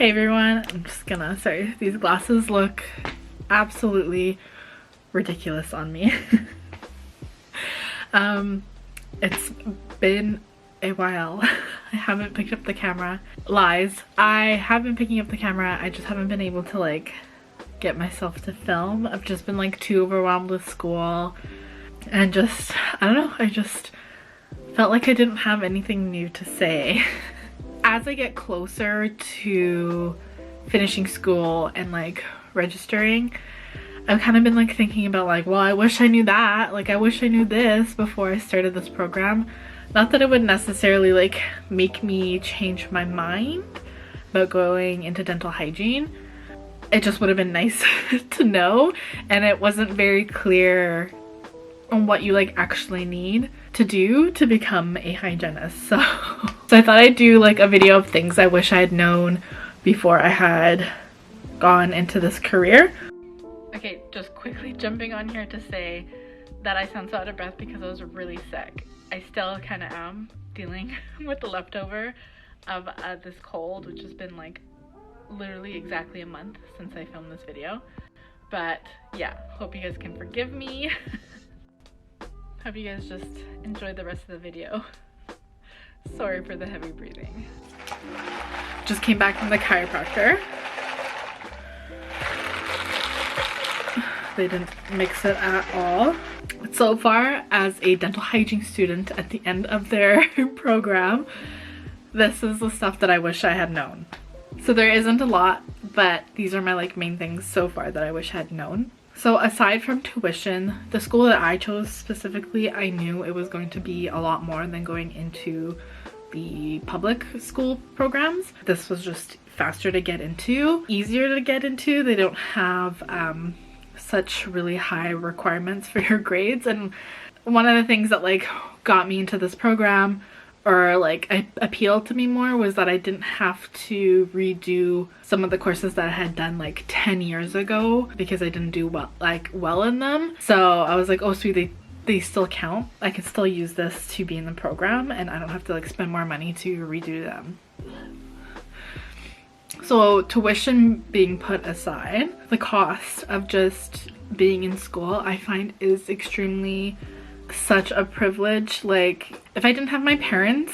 Hey everyone, I'm just gonna, sorry, these glasses look absolutely ridiculous on me. It's been a while. I haven't picked up the camera. Lies. I have been picking up the camera, I just haven't been able to like get myself to film. I've just been like too overwhelmed with school and just, I don't know, I just felt like I didn't have anything new to say. As I get closer to finishing school and like registering, I've kind of been like thinking about like, well, I wish I knew that, like I wish I knew this before I started this program. Not that it would necessarily like make me change my mind about going into dental hygiene. It just would have been nice to know, and it wasn't very clear on what you like actually need to do to become a hygienist. So I thought I'd do like a video of things I wish I had known before I had gone into this career. Okay, just quickly jumping on here to say that I sound so out of breath because I was really sick. I still kind of am dealing with the leftover of this cold, which has been like literally exactly a month since I filmed this video. But yeah, hope you guys can forgive me. Hope you guys just enjoy the rest of the video. Sorry for the heavy breathing. Just came back from the chiropractor. They didn't mix it at all. So far, as a dental hygiene student at the end of their program, this is the stuff that I wish I had known. So there isn't a lot, but these are my like main things so far that I wish I had known. So aside from tuition, the school that I chose specifically, I knew it was going to be a lot more than going into the public school programs. This was just faster to get into, easier to get into. They don't have such really high requirements for your grades. And one of the things that like got me into this program, or like appealed to me more, was that I didn't have to redo some of the courses that I had done like 10 years ago because I didn't do well in them. So I was like, oh sweet, they still count. I can still use this to be in the program and I don't have to like spend more money to redo them. So tuition being put aside, the cost of just being in school I find is extremely such a privilege. Like if I didn't have my parents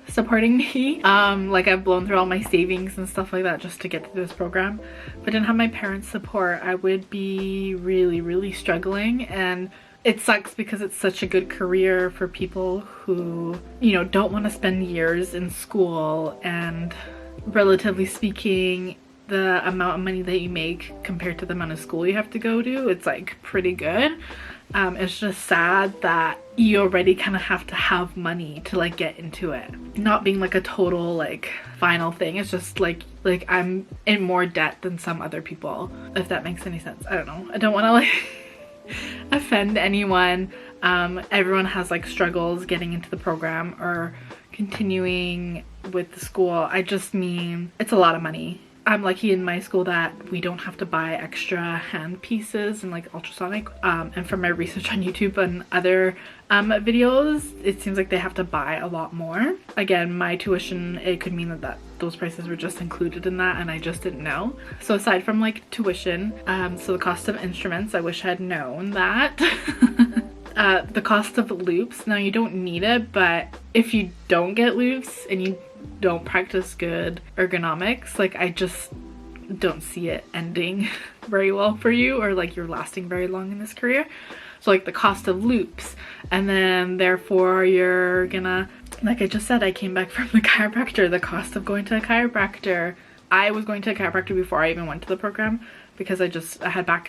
supporting me, like I've blown through all my savings and stuff like that just to get through this program. If I didn't have my parents' support, I would be really struggling. And it sucks because it's such a good career for people who, you know, don't want to spend years in school, and relatively speaking, the amount of money that you make compared to the amount of school you have to go to, it's like pretty good. It's just sad that you already kind of have to have money to like get into it. Not being like a total like final thing. It's just like I'm in more debt than some other people, if that makes any sense. I don't know. I don't want to like offend anyone. Everyone has like struggles getting into the program or continuing with the school. I just mean it's a lot of money. I'm lucky in my school that we don't have to buy extra hand pieces and like ultrasonic. And from my research on YouTube and other videos, it seems like they have to buy a lot more. Again, my tuition, it could mean that those prices were just included in that and I just didn't know. So aside from like tuition, so the cost of instruments, I wish I had known that. The cost of loops, now you don't need it, but if you don't get loops and you don't practice good ergonomics, like I just don't see it ending very well for you, or like you're lasting very long in this career. So like the cost of loops, and then therefore you're gonna, like I just said, I came back from the chiropractor, the cost of going to a chiropractor. I was going to a chiropractor before I even went to the program because I had back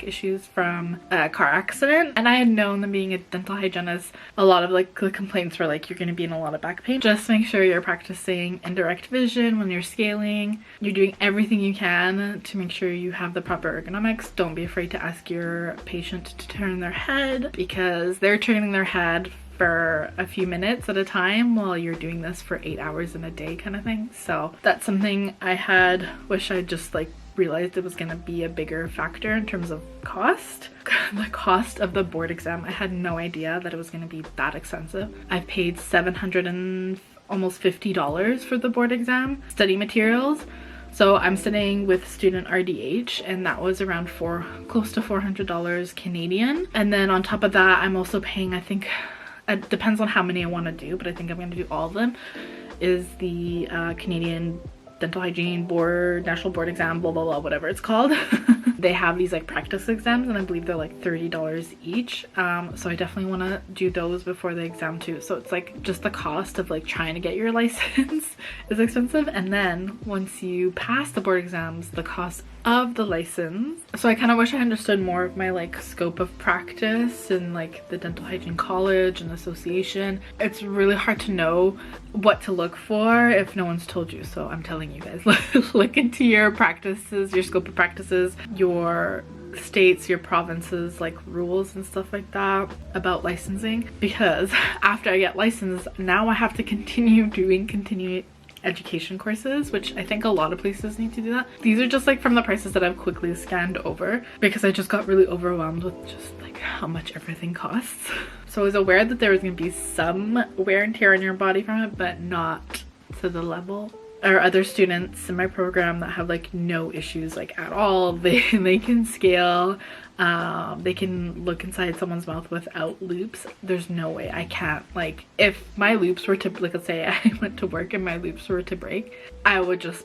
issues from a car accident, and I had known that being a dental hygienist, a lot of like the complaints were like you're going to be in a lot of back pain. Just make sure you're practicing indirect vision when you're scaling. You're doing everything you can to make sure you have the proper ergonomics. Don't be afraid to ask your patient to turn their head, because they're turning their head for a few minutes at a time while you're doing this for 8 hours in a day kind of thing. So that's something I had wish I just like realized it was going to be a bigger factor in terms of cost. The cost of the board exam, I had no idea that it was going to be that expensive. I've paid almost $50 for the board exam, study materials. So I'm studying with student RDH, and that was around close to $400 Canadian. And then on top of that, I'm also paying, I think, it depends on how many I want to do, but I think I'm going to do all of them, is the Canadian Dental Hygiene Board, National Board Exam, blah, blah, blah, whatever it's called. They have these like practice exams, and I believe they're like $30 each. So I definitely want to do those before the exam too. So it's like just the cost of like trying to get your license is expensive. And then once you pass the board exams, the cost of the license. So I kind of wish I understood more of my like scope of practice and like the dental hygiene college and association. It's really hard to know what to look for if no one's told you. So I'm telling you guys, look into your practices, your scope of practices, your states, your provinces, like rules and stuff like that about licensing, because after I get licensed, now I have to continue doing continuing education courses, which I think a lot of places need to do that. These are just like from the prices that I've quickly scanned over, because I just got really overwhelmed with just like how much everything costs. So I was aware that there was going to be some wear and tear on your body from it, but not to the level. Or other students in my program that have like no issues like at all. They can scale, they can look inside someone's mouth without loops. There's no way I can't. Like if my loops were to, like, let's say I went to work and my loops were to break, I would just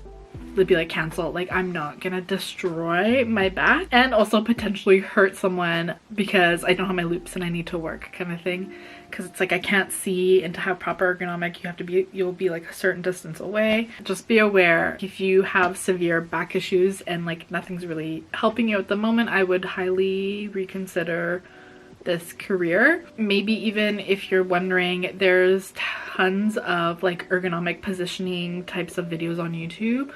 be like, cancel. Like I'm not gonna destroy my back and also potentially hurt someone because I don't have my loops and I need to work, kind of thing. Because it's like I can't see, and to have proper ergonomic you'll be like a certain distance away. Just be aware, if you have severe back issues and like nothing's really helping you at the moment, I would highly reconsider this career. Maybe even if you're wondering, there's tons of like ergonomic positioning types of videos on YouTube,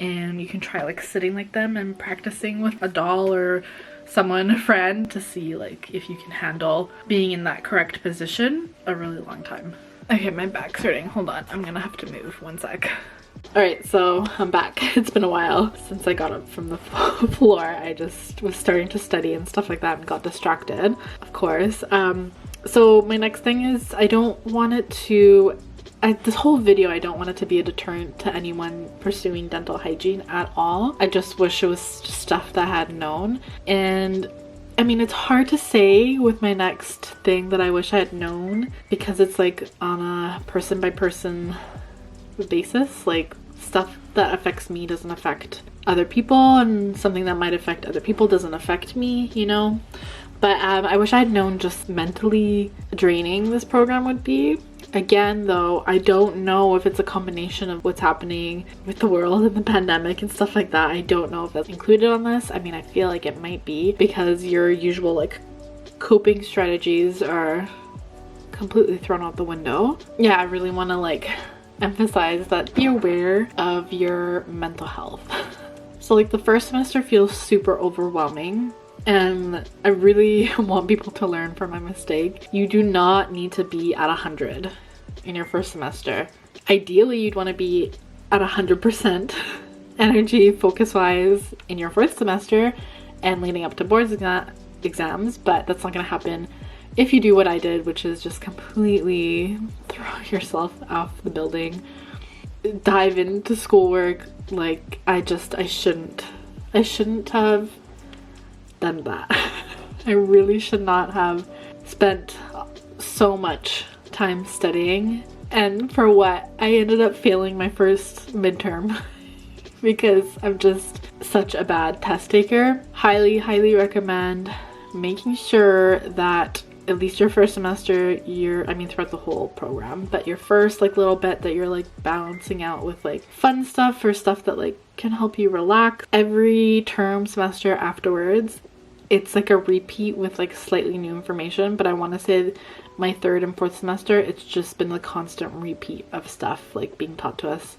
and you can try like sitting like them and practicing with a doll or someone, a friend, to see like if you can handle being in that correct position a really long time. Okay, my back's hurting. Hold on, I'm gonna have to move one sec. Alright, so I'm back. It's been a while since I got up from the floor. I just was starting to study and stuff like that and got distracted, of course. So my next thing is, I don't want it to this whole video, I don't want it to be a deterrent to anyone pursuing dental hygiene at all. I just wish it was stuff that I had known. And I mean, it's hard to say with my next thing that I wish I had known, because it's like on a person by person basis. Like stuff that affects me doesn't affect other people, and something that might affect other people doesn't affect me, you know? But I wish I had known just mentally draining this program would be. Again, though, I don't know if it's a combination of what's happening with the world and the pandemic and stuff like that. I don't know if that's included on this. I mean, I feel like it might be, because your usual like coping strategies are completely thrown out the window. Yeah, I really want to like emphasize that be aware of your mental health. So like the first semester feels super overwhelming, and I really want people to learn from my mistake. You do not need to be at 100 in your first semester. Ideally, you'd want to be at 100% energy focus wise in your first semester and leading up to boards exams, but that's not going to happen if you do what I did, which is just completely throw yourself off the building, dive into schoolwork. Like I shouldn't have done that. I really should not have spent so much time studying, and for what? I ended up failing my first midterm because I'm just such a bad test taker. Highly recommend making sure that at least your first semester, throughout the whole program, but your first like little bit that you're like balancing out with like fun stuff or stuff that like can help you relax. Every term semester afterwards, it's like a repeat with like slightly new information, but I want to say my third and fourth semester, it's just been the constant repeat of stuff like being taught to us.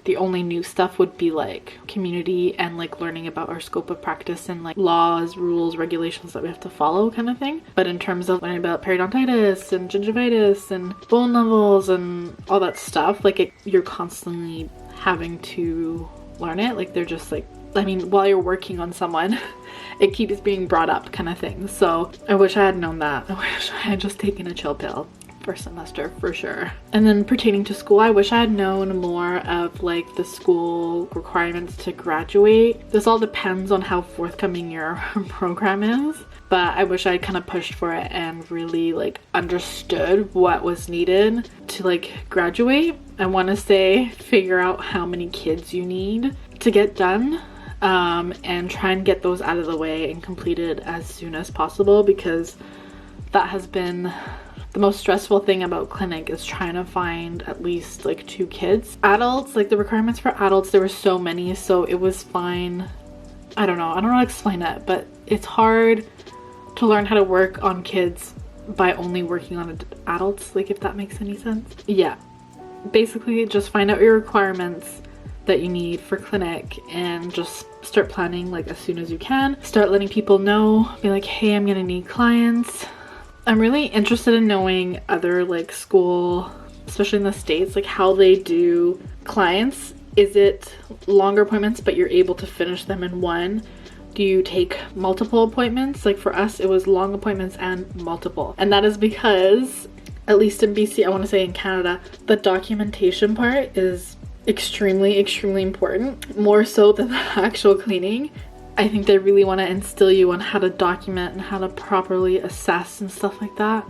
The only new stuff would be like community and like learning about our scope of practice and like laws, rules, regulations that we have to follow, kind of thing. But in terms of learning about periodontitis and gingivitis and bone levels and all that stuff, like you're constantly having to learn it. Like they're just like, I mean, while you're working on someone, it keeps being brought up, kind of thing. So I wish I had known that. I wish I had just taken a chill pill first semester for sure. And then pertaining to school, I wish I had known more of like the school requirements to graduate. This all depends on how forthcoming your program is, but I wish I kind of pushed for it and really like understood what was needed to like graduate. I want to say figure out how many kids you need to get done, and try and get those out of the way and completed as soon as possible, because that has been the most stressful thing about clinic, is trying to find at least like 2 kids. Adults, like the requirements for adults, there were so many, so it was fine. I don't know how to explain it, but it's hard to learn how to work on kids by only working on adults, like if that makes any sense. Yeah, basically just find out your requirements that you need for clinic and just start planning like as soon as you can. Start letting people know, be like, hey, I'm gonna need clients. I'm really interested in knowing other like school, especially in the States, like how they do clients. Is it longer appointments but you're able to finish them in one? Do you take multiple appointments? Like for us, it was long appointments and multiple. And that is because, at least in BC, I want to say in Canada, the documentation part is extremely important, more so than the actual cleaning. I think they really want to instill you on how to document and how to properly assess and stuff like that,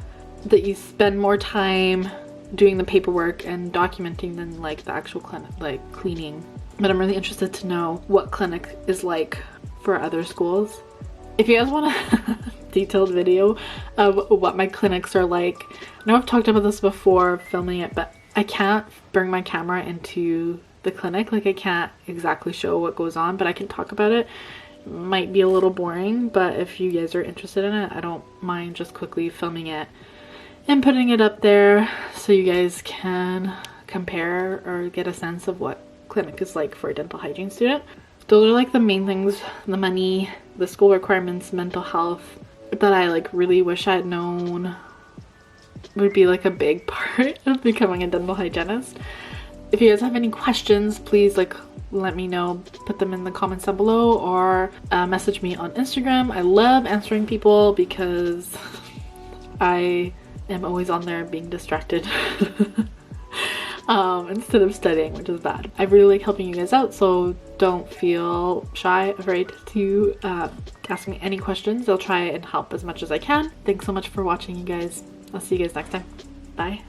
that you spend more time doing the paperwork and documenting than like the actual clinic, like cleaning. But I'm really interested to know what clinic is like for other schools. If you guys want a detailed video of what my clinics are like, I know I've talked about this before filming it, but I can't bring my camera into the clinic. Like I can't exactly show what goes on, but I can talk about it. Might be a little boring, but if you guys are interested in it, I don't mind just quickly filming it and putting it up there so you guys can compare or get a sense of what clinic is like for a dental hygiene student. Those are like the main things: the money, the school requirements, mental health, that I like really wish I had known would be like a big part of becoming a dental hygienist. If you guys have any questions, please like let me know, put them in the comments down below, or message me on Instagram. I love answering people because I am always on there being distracted instead of studying, which is bad. I really like helping you guys out, so don't feel shy, afraid to ask me any questions. I'll try and help as much as I can. Thanks so much for watching, you guys. I'll see you guys next time. Bye.